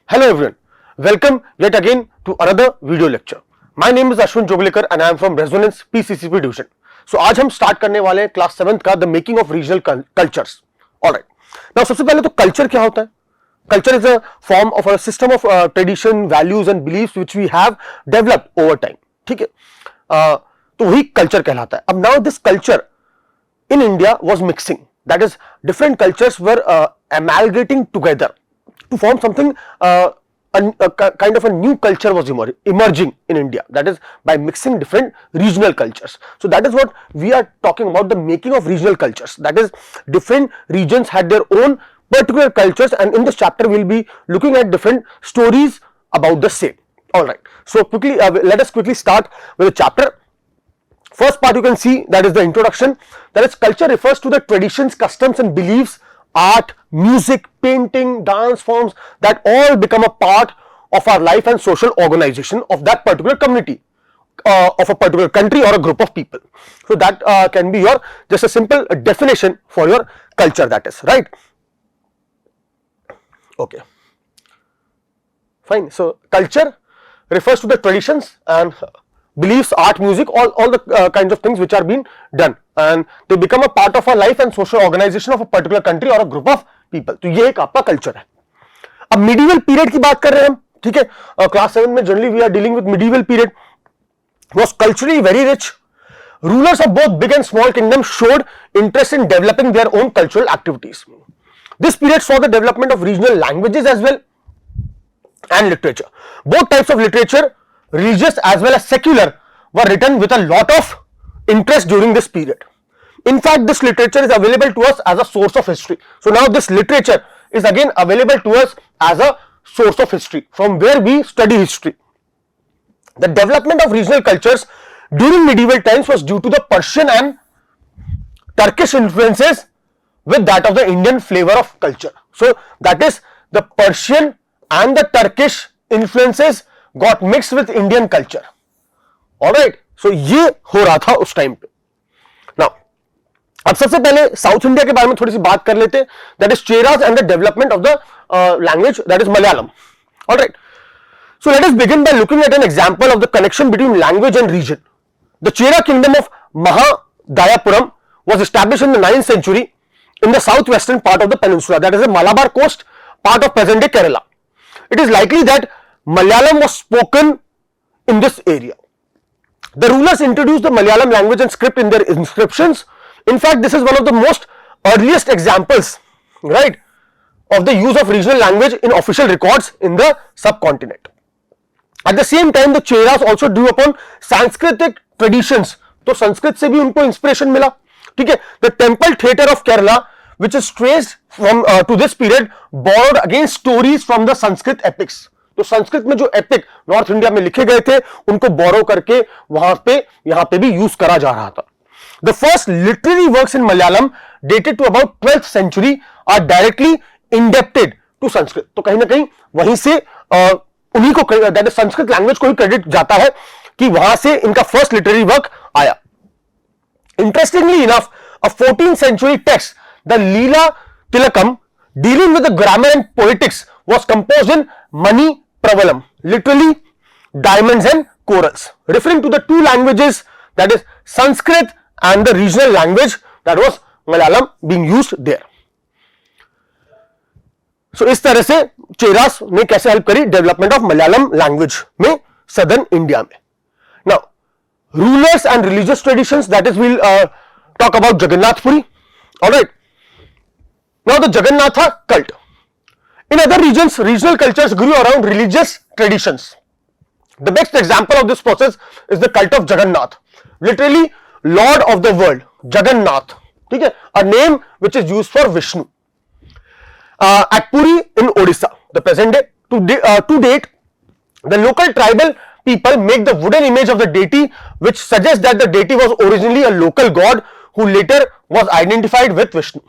Hello everyone, welcome yet again to another video lecture. My name is Ashwin Joglekar and I am from Resonance PCCP division. So आज हम start करने वाले हैं class 7th का the making of regional cultures. Alright, now सबसे पहले तो culture क्या होता है? Culture is a form of a system of tradition, values and beliefs which we have developed over time. ठीक है, तो वही कल्चर कहलाता है. अब now this culture in India was mixing, that is different cultures were amalgamating together to form something, a kind of a new culture was emerging in India, that is by mixing different regional cultures. So that is what we are talking about, the making of regional cultures, that is different regions had their own particular cultures, and in this chapter we will be looking at different stories about the same. Alright, so quickly let us quickly start with the chapter. First part you can see, that is the introduction, that is culture refers to the traditions, customs and beliefs, art, music, painting, dance forms that all become a part of our life and social organization of that particular community, of a particular country or a group of people. So that can be your just a simple definition for your culture, that is right. Okay, fine. So culture refers to the traditions and beliefs, art, music, all the kinds of things which are being done and they become a part of our life and social organization of a particular country or a group of people. तो ये एक आपका culture है. अब medieval period की बात कर रहे हैं हम, ठीक है. क्लास 7 में generally we are dealing with medieval period. was culturally very rich. Rulers of both big and small kingdoms showed interest in developing their own cultural activities. This period saw the development of regional languages as well and literature. Both types of literature, religious as well as secular, were written with a lot of interest during this period. In fact, this literature is available to us as a source of history. So now this literature is again available to us as a source of history from where we study history. The development of regional cultures during medieval times was due to the Persian and Turkish influences with that of the Indian flavor of culture. So that is the Persian and the Turkish influences got mixed with Indian culture. Alright, so ये हो रहा था उस time पे. Now, अब सबसे पहले south India के बारे में थोड़ी सी बात कर लेते हैं. That is Cheras and the development of the language, that is Malayalam. Alright, so let us begin by looking at an example of the connection between language and region. The Chera kingdom of Mahadayapuram was established in the 9th century in the southwestern part of the peninsula, that is the Malabar coast, part of present day Kerala. It is likely that Malayalam was spoken in this area. The rulers introduced the Malayalam language and script in their inscriptions. In fact, this is one of the most earliest examples, right, of the use of regional language in official records in the subcontinent. At the same time, the Cheras also drew upon Sanskritic traditions. तो संस्कृत से भी उनको inspiration मिला. ठीक है. The temple theatre of Kerala, which is traced from to this period, borrowed again stories from the Sanskrit epics. तो संस्कृत में जो एपिक नॉर्थ इंडिया में लिखे गए थे उनको बोरो करके वहां पे यहां पे भी यूज करा जा रहा था. The first literary works in Malayalam dated to about 12th century are directly indebted to Sanskrit. तो कहीं ना कहीं वहीं से उन्हीं को, दैट इज संस्कृत लैंग्वेज को ही क्रेडिट जाता है कि वहां से इनका फर्स्ट लिटरेरी वर्क आया. Interestingly enough, a 14th century text, the Leela Tilakam, dealing with the grammar and poetics, was composed in Mani Pravalam, literally diamonds and corals, referring to the two languages, that is Sanskrit and the regional language that was Malayalam being used there. So इस तरह से चेरास ने कैसे help करी development of Malayalam language में southern India में. Now rulers and religious traditions, that is will talk about Jagannathpuri. Alright, now the Jagannatha cult. In other regions, regional cultures grew around religious traditions. The best example of this process is the cult of Jagannath, literally Lord of the world, Jagannath, okay? A name which is used for Vishnu. At Puri in Odisha, the present day, to date, the local tribal people make the wooden image of the deity, which suggests that the deity was originally a local god who later was identified with Vishnu.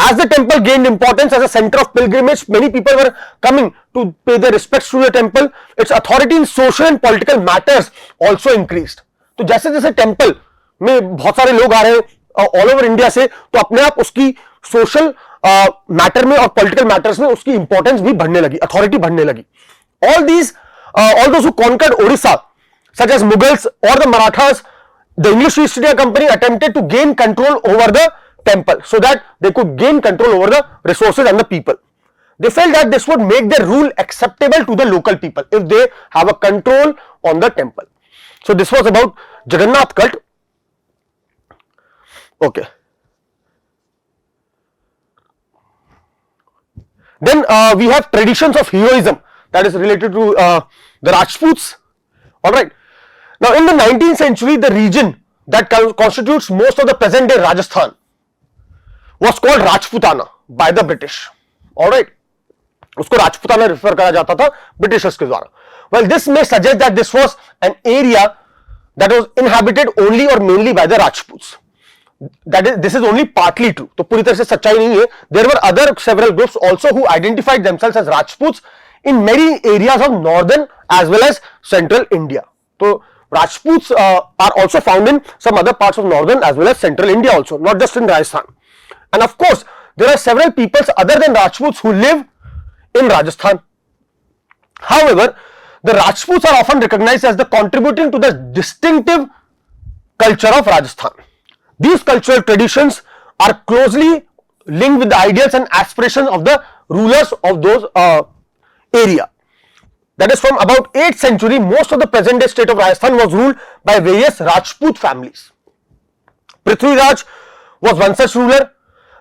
As the temple gained importance as a center of pilgrimage, many people were coming to pay their respects to the temple. Its authority in social and political matters also increased. तो जैसे जैसे temple में बहुत सारे लोग आ रहे हैं all over India से, तो अपने आप उसकी सोशल मैटर में और पॉलिटिकल मैटर्स में उसकी इंपॉर्टेंस भी बढ़ने लगी, अथॉरिटी बढ़ने लगी. All those who conquered Odisha, such as Mughals or the Marathas, the English East India Company attempted to gain control over the temple so that they could gain control over the resources and the people. They felt that this would make their rule acceptable to the local people if they have a control on the temple. So this was about Jagannath cult. Okay. Then we have traditions of heroism that is related to the Rajputs. Alright. Now in the 19th century, the region that constitutes most of the present day Rajasthan was called Rajputana by the British. Alright. उसको Rajputana refer करा जाता था Britishers के द्वारा. Well, this may suggest that this was an area that was inhabited only or mainly by the Rajputs. That is, this is only partly true. तो पूरी तरह से सच्चाई नहीं है. There were other several groups also who identified themselves as Rajputs in many areas of northern as well as central India. So Rajputs are also found in some other parts of northern as well as central India also, not just in Rajasthan. And of course, there are several peoples other than Rajputs who live in Rajasthan. However, the Rajputs are often recognized as the contributing to the distinctive culture of Rajasthan. These cultural traditions are closely linked with the ideals and aspirations of the rulers of those area. That is, from about 8th century, most of the present day state of Rajasthan was ruled by various Rajput families. Prithviraj was one such ruler.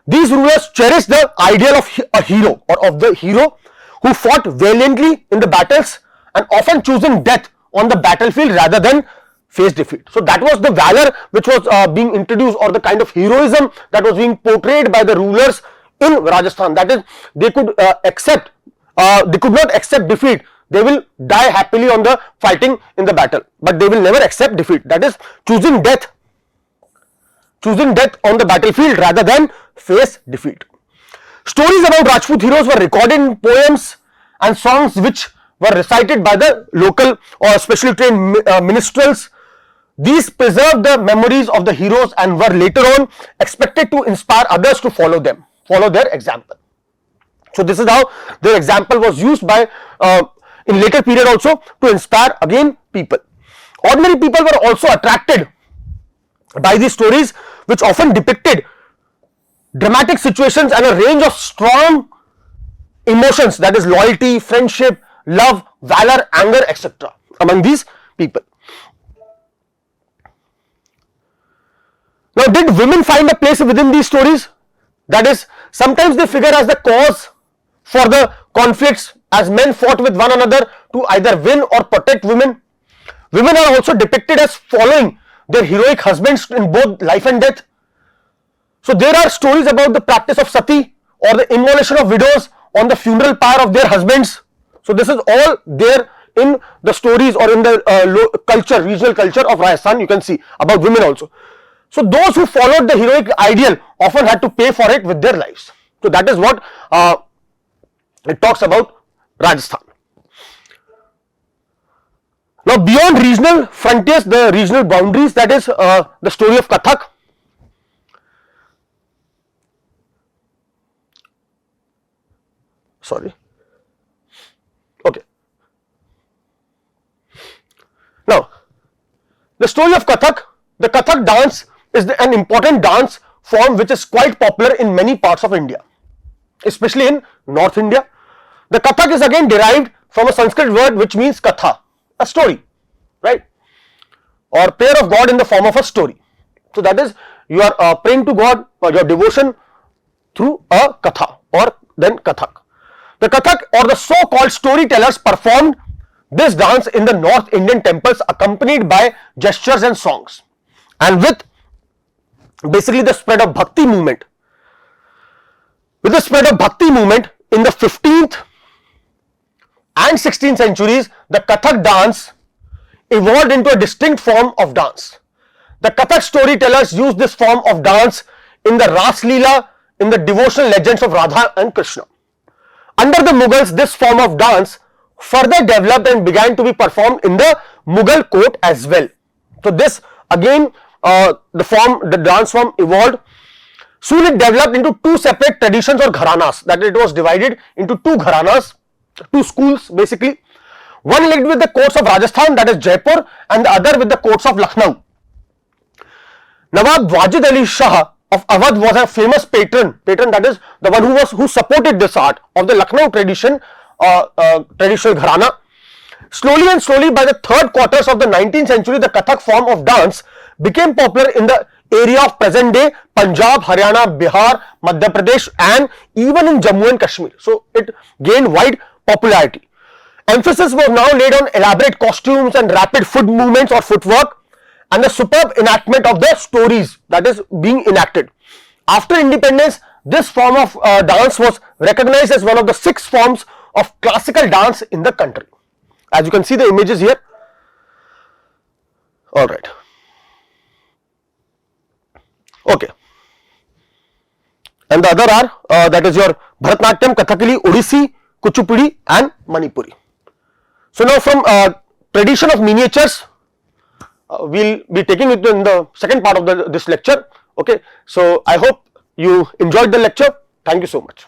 These rulers cherished the ideal of a hero or of the hero who fought valiantly in the battles and often choosing death on the battlefield rather than face defeat. So that was the valor which was being introduced, or the kind of heroism that was being portrayed by the rulers in Rajasthan. That is, they could they could not accept defeat. They will die happily on the fighting in the battle, but they will never accept defeat. That is, choosing death on the battlefield rather than face defeat. Stories about Rajput heroes were recorded in poems and songs which were recited by the local or specially trained minstrels. These preserved the memories of the heroes and were later on expected to inspire others to follow their example. So this is how their example was used by in later period also to inspire again people. Ordinary people were also attracted by these stories, which often depicted dramatic situations and a range of strong emotions, that is loyalty, friendship, love, valor, anger, etc. among these people. Now, did women find a place within these stories? That is, sometimes they figure as the cause for the conflicts, as men fought with one another to either win or protect women. Women are also depicted as following their heroic husbands in both life and death. So there are stories about the practice of sati or the immolation of widows on the funeral pyre of their husbands. So this is all there in the stories or in the culture, regional culture of Rajasthan. You can see about women also. So those who followed the heroic ideal often had to pay for it with their lives. So that is what it talks about Rajasthan. Now beyond regional frontiers, the regional boundaries, that is the story of Kathak. Sorry. Okay. Now, the story of Kathak. The Kathak dance is an important dance form which is quite popular in many parts of India, especially in North India. The Kathak is again derived from a Sanskrit word which means Katha, a story, right? Or prayer of God in the form of a story. So that is, you are praying to God or your devotion through a Katha or then Kathak. The Kathak or the so-called storytellers performed this dance in the North Indian temples accompanied by gestures and songs. And with basically the spread of Bhakti movement, in the 15th and 16th centuries, the Kathak dance evolved into a distinct form of dance. The Kathak storytellers used this form of dance in the Ras Leela, in the devotional legends of Radha and Krishna. Under the Mughals, this form of dance further developed and began to be performed in the Mughal court as well. So this again, the dance form evolved Soon it developed into two separate traditions or gharanas, that it was divided into two gharanas, two schools basically. One linked with the courts of Rajasthan, that is Jaipur, and the other with the courts of Lucknow. Nawab Wajid Ali Shah of Awadh was a famous patron that is the one who supported this art of the Lucknow traditional gharana. Slowly and slowly, by the third quarters of the 19th century, the Kathak form of dance became popular in the area of present day Punjab, Haryana, Bihar, Madhya Pradesh, and even in Jammu and Kashmir. So it gained wide popularity. Emphasis was now laid on elaborate costumes and rapid foot movements or footwork, and the superb enactment of the stories that is being enacted. After independence, this form of dance was recognized as one of the 6 forms of classical dance in the country. As you can see the images here. All right. Okay. And the other are that is your Bharatanatyam, Kathakali, Odissi, Kuchipudi and Manipuri. So now from tradition of miniatures, we'll be taking it in the second part of this lecture. Okay. So I hope you enjoyed the lecture. Thank you so much.